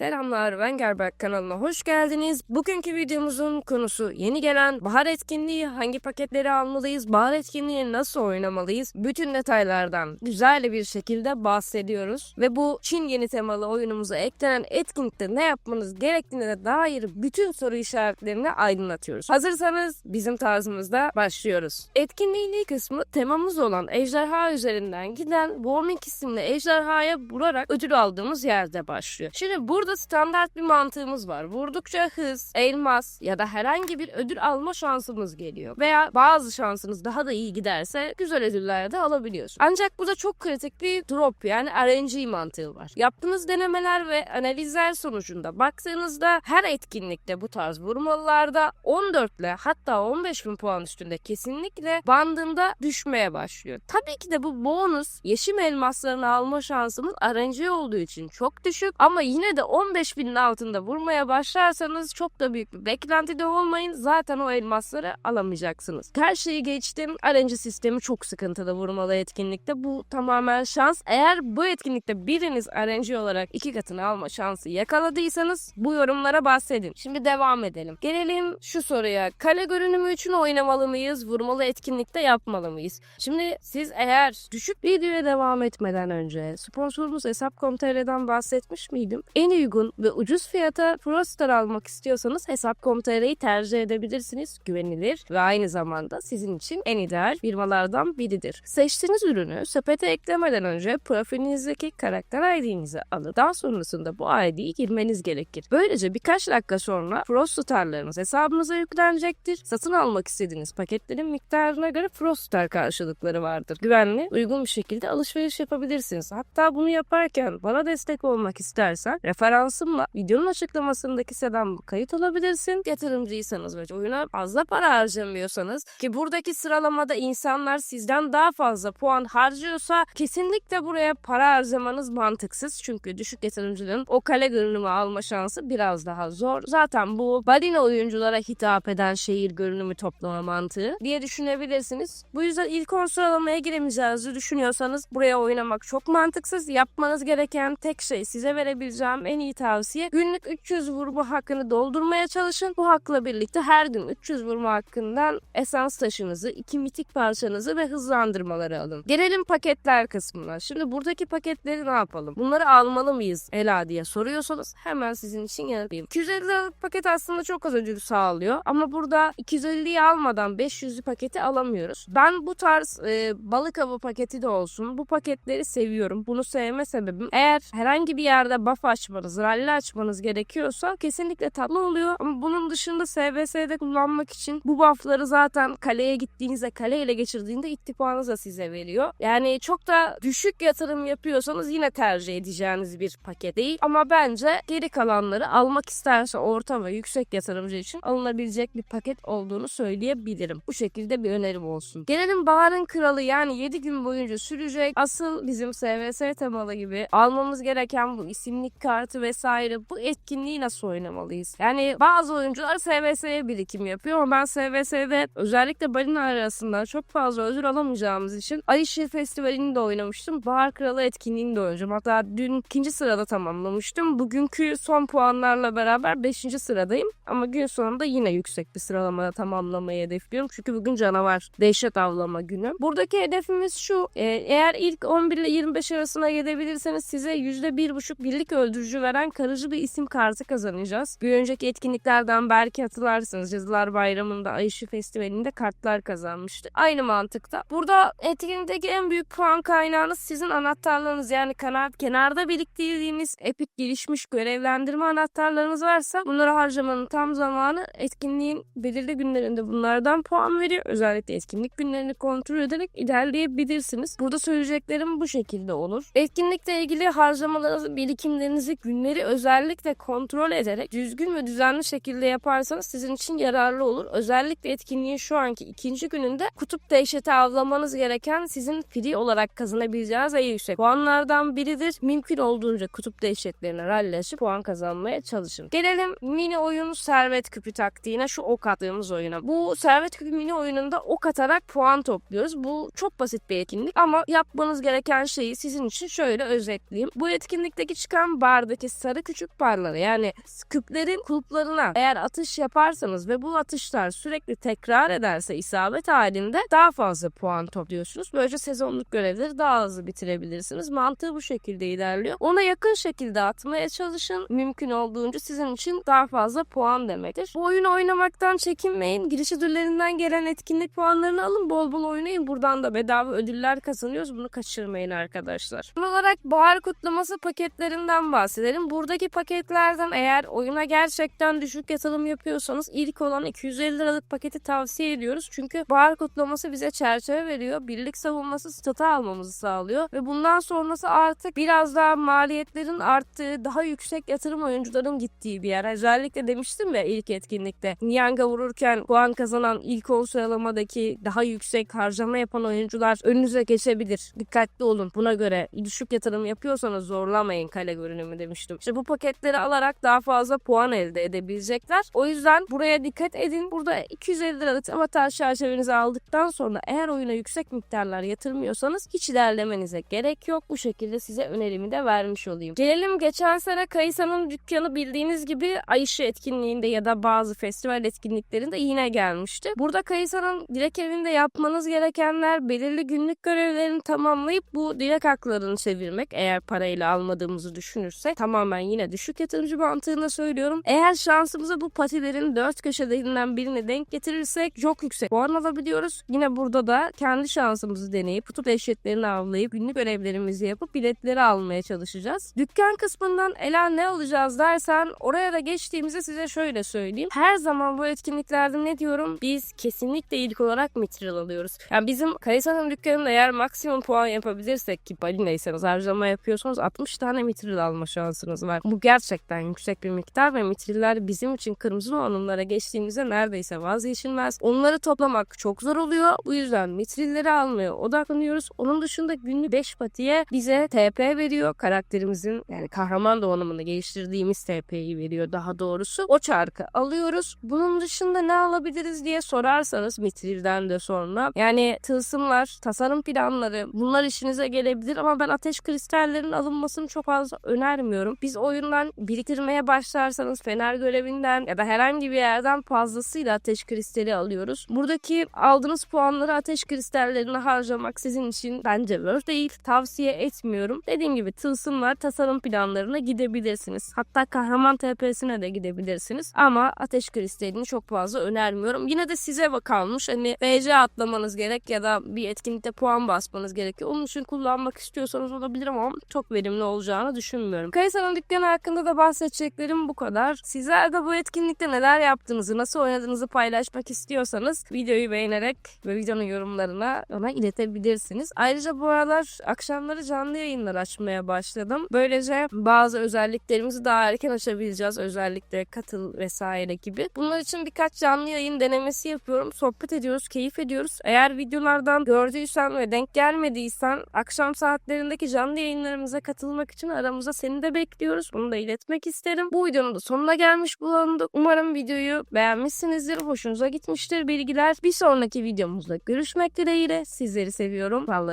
Selamlar, ben Gerberk kanalına hoş geldiniz. Bugünkü videomuzun konusu yeni gelen bahar etkinliği, hangi paketleri almalıyız, bahar etkinliği nasıl oynamalıyız, bütün detaylardan güzel bir şekilde bahsediyoruz. Ve bu Çin yeni temalı oyunumuza eklenen etkinlikte ne yapmanız gerektiğine dair bütün soru işaretlerini aydınlatıyoruz. Hazırsanız bizim tarzımızda başlıyoruz. Etkinliğin ilk kısmı temamız olan ejderha üzerinden giden Warming isimli ejderhaya vurarak ödül aldığımız yerde başlıyor. Şimdi burada standart bir mantığımız var. Vurdukça hız, elmas ya da herhangi bir ödül alma şansımız geliyor. Veya bazı şansınız daha da iyi giderse güzel ödüller de alabiliyorsunuz. Ancak burada çok kritik bir drop yani RNG mantığı var. Yaptığınız denemeler ve analizler sonucunda baktığınızda her etkinlikte bu tarz vurmalılarda 14 ile hatta 15 bin puan üstünde kesinlikle bandında düşmeye başlıyor. Tabii ki de bu bonus yeşim elmaslarını alma şansımız RNG olduğu için çok düşük ama yine de 15 binin altında vurmaya başlarsanız çok da büyük bir beklentide olmayın. Zaten o elmasları alamayacaksınız. Her şeyi geçtim. RNG sistemi çok sıkıntılı vurmalı etkinlikte. Bu tamamen şans. Eğer bu etkinlikte biriniz RNG olarak 2 katını alma şansı yakaladıysanız bu yorumlara bahsedin. Şimdi devam edelim. Gelelim şu soruya. Kale görünümü için oynamalı mıyız? Vurmalı etkinlikte yapmalı mıyız? Şimdi siz eğer düşük videoya devam etmeden önce sponsorumuz Hesap.com.tr'den bahsetmiş miydim? En uygun ve ucuz fiyata Frostar almak istiyorsanız Hesap.com.tr'yi tercih edebilirsiniz. Güvenilir ve aynı zamanda sizin için en ideal firmalardan biridir. Seçtiğiniz ürünü sepete eklemeden önce profilinizdeki karakter ID'nizi alıp daha sonrasında bu ID'yi girmeniz gerekir. Böylece birkaç dakika sonra Frostar'larınız hesabınıza yüklenecektir. Satın almak istediğiniz paketlerin miktarına göre Frostar karşılıkları vardır. Güvenli, uygun bir şekilde alışveriş yapabilirsiniz. Hatta bunu yaparken bana destek olmak istersen referansımla videonun açıklamasındaki siteden kayıt olabilirsin. Yatırımcıysanız ve oyuna fazla para harcamıyorsanız ki buradaki sıralamada insanlar sizden daha fazla puan harcıyorsa kesinlikle buraya para harcamanız mantıksız. Çünkü düşük yatırımcıların o kale görünümü alma şansı biraz daha zor. Zaten bu balina oyunculara hitap eden şehir görünümü toplama mantığı diye düşünebilirsiniz. Bu yüzden ilk 10 sıralamaya giremeyeceğinizi düşünüyorsanız buraya oynamak çok mantıksız. Yapmanız gereken tek şey, size verebileceğim en iyi tavsiye, günlük 300 vurma hakkını doldurmaya çalışın. Bu hakla birlikte her gün 300 vurma hakkından esans taşınızı, 2 mitik parçanızı ve hızlandırmaları alın. Gelelim paketler kısmına. Şimdi buradaki paketleri ne yapalım? Bunları almalı mıyız Ela diye soruyorsanız hemen sizin için yanıtlayayım. 250 liralık paket aslında çok az ödül sağlıyor ama burada 250'yi almadan 500'lü paketi alamıyoruz. Ben bu tarz balık avı paketi de olsun, bu paketleri seviyorum. Bunu sevme sebebim, eğer herhangi bir yerde buff açmanız, rally açmanız gerekiyorsa kesinlikle tatlı oluyor. Ama bunun dışında SVS'de kullanmak için bu buffları zaten kaleye gittiğinizde, kale ele geçirdiğinde ittifakınız da size veriyor. Yani çok da düşük yatırım yapıyorsanız yine tercih edeceğiniz bir paket değil. Ama bence geri kalanları almak isterse orta ve yüksek yatırımcı için alınabilecek bir paket olduğunu söyleyebilirim. Bu şekilde bir önerim olsun. Gelelim baharın kralı, yani 7 gün boyunca sürecek asıl bizim SVS temalı gibi almamız gereken bu isimlik kartı vesaire, bu etkinliği nasıl oynamalıyız? Yani bazı oyuncular SVS'ye birikim yapıyor ama ben SVS'de özellikle balina arasında çok fazla ödül alamayacağımız için Ay Işığı Festivali'ni de oynamıştım. Bahar Kralı etkinliğini de oynayacağım. Hatta dün 2. sırada tamamlamıştım. Bugünkü son puanlarla beraber 5. sıradayım. Ama gün sonunda yine yüksek bir sıralamada tamamlamayı hedefliyorum. Çünkü bugün canavar dehşet avlama günü. Buradaki hedefimiz şu. Eğer ilk 11 ile 25 arasına gidebilirseniz size %1,5 birlik öldürücü veren karıcı bir isim kartı kazanacağız. Bir önceki etkinliklerden belki hatırlarsınız. Cadılar Bayramı'nda Ay Işığı Festivali'nde kartlar kazanmıştı. Aynı mantıkta. Burada etkinlikteki en büyük puan kaynağınız sizin anahtarlarınız. Yani kenarda biriktirdiğiniz epik gelişmiş görevlendirme anahtarlarınız varsa bunları harcamanın tam zamanı. Etkinliğin belirli günlerinde bunlardan puan veriyor. Özellikle etkinlik günlerini kontrol ederek ilerleyebilirsiniz. Burada söyleyeceklerim bu şekilde olur. Etkinlikle ilgili harcamalarınızı, birikimlerinizi, günleri özellikle kontrol ederek düzgün ve düzenli şekilde yaparsanız sizin için yararlı olur. Özellikle etkinliğin şu anki 2. gününde kutup dehşeti avlamanız gereken, sizin free olarak kazanabileceğiniz en yüksek puanlardan biridir. Mümkün olduğunca kutup dehşetlerine ralleşip puan kazanmaya çalışın. Gelelim mini oyun servet küpü taktiğine, şu ok attığımız oyuna. Bu servet küpü mini oyununda ok atarak puan topluyoruz. Bu çok basit bir etkinlik ama yapmanız gereken şeyi sizin için şöyle özetleyeyim. Bu etkinlikteki çıkan bardaki sarı küçük barlara, yani küplerin kulplarına eğer atış yaparsanız ve bu atışlar sürekli tekrar ederse isabet halinde daha fazla puan topluyorsunuz. Böylece sezonluk görevleri daha hızlı bitirebilirsiniz. Mantığı bu şekilde ilerliyor. Ona yakın şekilde atmaya çalışın. Mümkün olduğunca sizin için daha fazla puan demektir. Bu oyunu oynamaktan çekinmeyin. Giriş ödüllerinden gelen etkinlik puanlarını alın. Bol bol oynayın. Buradan da bedava ödüller kazanıyoruz. Bunu kaçırmayın arkadaşlar. Son olarak bahar kutlaması paketlerinden bahsedelim. Buradaki paketlerden eğer oyuna gerçekten düşük yatırım yapıyorsanız ilk olan 250 liralık paketi tavsiye ediyoruz. Çünkü bahar kutlaması bize çerçeve veriyor. Birlik savunması statü almamızı sağlıyor ve bundan sonrası artık biraz daha maliyetlerin arttığı, daha yüksek yatırım oyuncuların gittiği bir yer. Özellikle demiştim ya ilk etkinlikte, Niang'a vururken puan kazanan ilk 10 sıralamadaki daha yüksek harcama yapan oyuncular önünüze geçebilir. Dikkatli olun. Buna göre düşük yatırım yapıyorsanız zorlamayın kale görünümü demiştim. İşte bu paketleri alarak daha fazla puan elde edebilecekler. O yüzden buraya dikkat edin. Burada 250 liralık avatar çerçevenizi aldıktan sonra eğer oyuna yüksek miktarlar yatırmıyorsanız hiç ilerlemenize gerek yok. Bu şekilde size önerimi de vermiş olayım. Gelelim geçen sene Kayısa'nın dükkanı bildiğiniz gibi Ayşe etkinliğinde ya da bazı festival etkinliklerinde yine gelmişti. Burada Kayısa'nın dilek evinde yapmanız gerekenler belirli günlük görevlerini tamamlayıp bu dilek haklarını çevirmek. Eğer parayla almadığımızı düşünürsek tamamen yine düşük yatırımcı mantığında söylüyorum. Eğer şansımıza bu patilerin 4 köşelerinden birine denk getirirsek çok yüksek puan alabiliyoruz. Yine burada da kendi şansımızı deneyip kutu eşyetlerini avlayıp günlük görevlerimizi yapıp biletleri almaya çalışacağız. Dükkan kısmından Ela ne alacağız dersen oraya da geçtiğimizde size şöyle söyleyeyim. Her zaman bu etkinliklerde ne diyorum? Biz kesinlikle ilk olarak Mithril alıyoruz. Yani bizim Kayısa'nın dükkanında eğer maksimum puan yapabilirsek ki balinaysanız harcama yapıyorsanız 60 tane Mithril alma şansınız var. Bu gerçekten yüksek bir miktar ve Mithriller bizim için kırmızı donanımlara geçtiğimizde neredeyse vazgeçilmez. Onları toplamak çok zor oluyor. Bu yüzden Mithrilleri almaya odaklanıyoruz. Onun dışında günlük 5 patiye bize TP veriyor. Karakterimizin yani kahraman donanımını geliştirdiğimiz TP'yi veriyor daha doğrusu. O çarkı alıyoruz. Bunun dışında ne alabiliriz diye sorarsanız Mithril'den de sonra yani tılsımlar, tasarım planları bunlar işinize gelebilir ama ben ateş kristallerinin alınmasını çok fazla önermiyorum. Biz oyundan biriktirmeye başlarsanız fener görevinden ya da herhangi bir yerden fazlasıyla ateş kristali alıyoruz. Buradaki aldığınız puanları ateş kristallerine harcamak sizin için bence worth değil. Tavsiye etmiyorum. Dediğim gibi tılsımlar, tasarım planlarına gidebilirsiniz. Hatta kahraman TP'sine de gidebilirsiniz. Ama ateş kristalini çok fazla önermiyorum. Yine de size kalmış. Hani FC atlamanız gerek ya da bir etkinlikte puan basmanız gerekiyor. Onun için kullanmak istiyorsanız olabilir ama çok verimli olacağını düşünmüyorum. Kayısa'nın dükkanı hakkında da bahsedeceklerim bu kadar. Sizler de bu etkinlikte neler yaptığınızı, nasıl oynadığınızı paylaşmak istiyorsanız videoyu beğenerek ve videonun yorumlarına ona iletebilirsiniz. Ayrıca bu aralar akşamları canlı yayınlar açmaya başladım. Böylece bazı özelliklerimizi daha erken açabileceğiz. Özellikle katıl vesaire gibi. Bunlar için birkaç canlı yayın denemesi yapıyorum. Sohbet ediyoruz, keyif ediyoruz. Eğer videolardan gördüysen ve denk gelmediysen akşam saatlerindeki canlı yayınlarımıza katılmak için aramıza seni de bekliyoruz. Bunu da iletmek isterim. Bu videonun da sonuna gelmiş bulunduk. Umarım videoyu beğenmişsinizdir. Hoşunuza gitmiştir bilgiler. Bir sonraki videomuzda görüşmek dileğiyle. Sizleri seviyorum. Vallahi